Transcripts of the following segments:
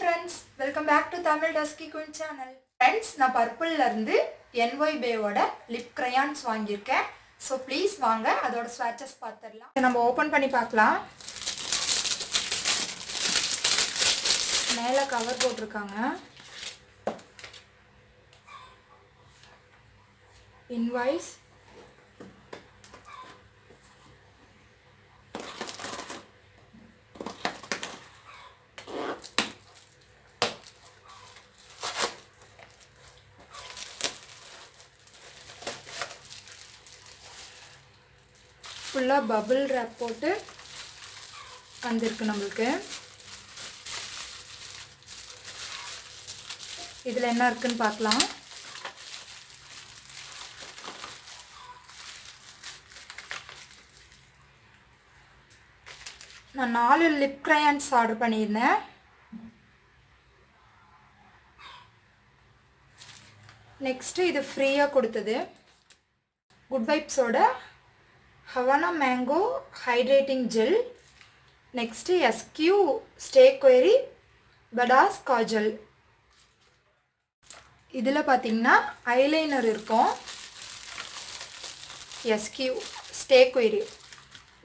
friends, welcome back to Tamil Dusky Queen channel. Friends, நான் purple ல இருந்து NY Bayவோட lip crayons வாங்கியிருக்கேன். So please வாங்க அதோட swatches பார்த்துடலாம். நம்ம ஓபன் பண்ணி பார்க்கலாம். மேல கவர் போட்டிருக்காங்க. Invoice full bubble wrap போட்டு வந்திருக்கு நமக்கு. இதுல என்ன இருக்குன்னு பார்க்கலாம். நான் 4 lip crayons ஆர்டர் பண்ணியிருந்தேன். நெக்ஸ்ட் இது ஃப்ரீயா கொடுத்தது. குட் வைப்ஸோட Havana Mango Hydrating Gel. Next SQ Stay Query Badass Kajal. இதில் பார்த்தீங்கன்னா ஐலைனர் இருக்கும். SQ Stay Query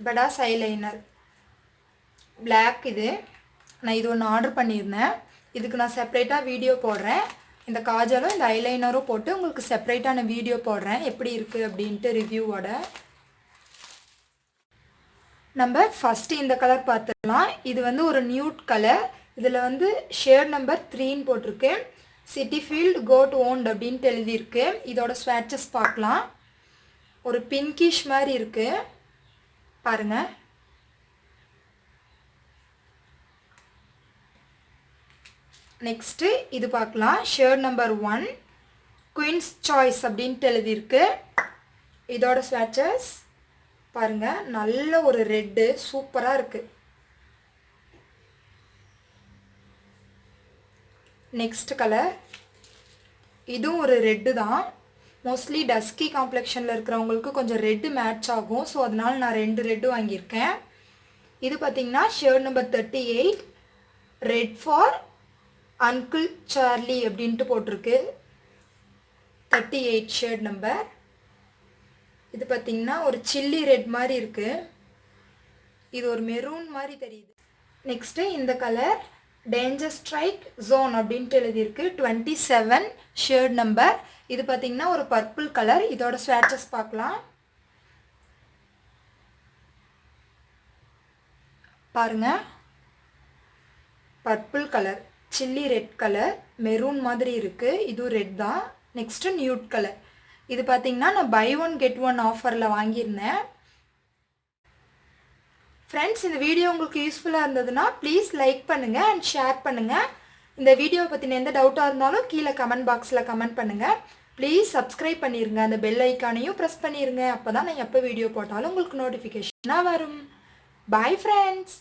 Badass eyeliner Black இது. நான் இது ஒன்று ஆர்டர் பண்ணியிருந்தேன். இதுக்கு நான் செப்பரேட்டாக வீடியோ போடுறேன். இந்த காஜலும் இந்த ஐலைனரும் போட்டு உங்களுக்கு செப்பரேட்டான வீடியோ போடுறேன் எப்படி இருக்குது அப்படின்ட்டு ரிவ்யூவோட. நம்ம ஃபர்ஸ்ட் இந்த கலர் பார்த்துடலாம். இது வந்து ஒரு நியூட் கலர். இதில் வந்து ஷேட் நம்பர் 3ன்னு போட்டிருக்கு. சிட்டி ஃபீல்ட் கோட் ஓன்ட் அப்படின்ட்டு எழுதியிருக்கு. இதோட ஸ்வாட்சஸ் பார்க்கலாம். ஒரு பிங்கிஷ் மாதிரி இருக்கு பாருங்க. நெக்ஸ்ட்டு இது பார்க்கலாம். ஷேட் நம்பர் 1 குயின்ஸ் சாய்ஸ் அப்படின்ட்டு எழுதியிருக்கு. இதோட ஸ்வாட்சஸ் பாருங்க. நல்ல ஒரு ரெட்டு சூப்பரா இருக்கு. நெக்ஸ்ட் கலர் இதுவும் ஒரு ரெட்டு தான். மோஸ்ட்லி டஸ்கி காம்ப்ளெக்ஷன்ல இருக்கிறவங்களுக்கு கொஞ்சம் ரெட்டு மேட்ச் ஆகும். ஸோ அதனால நான் 2 ரெட்டு வாங்கியிருக்கேன். இது பார்த்தீங்கன்னா shade number 38 red for uncle Charlie அப்படின்ட்டு போட்டிருக்கு. 38 ஷேட் நம்பர். இது பார்த்தீங்கன்னா ஒரு சில்லி ரெட் மாதிரி இருக்கு. இது ஒரு மெரூன் மாதிரி தெரியுது. நெக்ஸ்ட் இந்த கலர் டேஞ்சர் ஸ்ட்ரைக் ஜோன் அப்படின்ட்டு எழுதியிருக்கு. 27 ஷேட் நம்பர். இது பார்த்தீங்கன்னா ஒரு பர்பிள் கலர். இதோட ஸ்வாட்சஸ் பார்க்கலாம். பாருங்க. Purple colour chilli red colour maroon மாதிரி இருக்கு. இது ரெட் தான். Next nude colour. இது பார்த்தீங்கன்னா நான் பை 1 கெட் 1 ஆஃபரில் வாங்கியிருந்தேன். ஃப்ரெண்ட்ஸ், இந்த வீடியோ உங்களுக்கு யூஸ்ஃபுல்லாக இருந்ததுன்னா ப்ளீஸ் லைக் பண்ணுங்கள் அண்ட் ஷேர் பண்ணுங்கள். இந்த வீடியோவை பற்றின எந்த டவுட்டாக இருந்தாலும் கீழே கமெண்ட் பாக்ஸில் கமெண்ட் பண்ணுங்கள். ப்ளீஸ் சப்ஸ்கிரைப் பண்ணிடுங்க. அந்த பெல் ஐக்கானையும் ப்ரெஸ் பண்ணிடுங்க. அப்போ தான் நான் எப்போ வீடியோ போட்டாலும் உங்களுக்கு நோட்டிஃபிகேஷனாக வரும். Bye friends.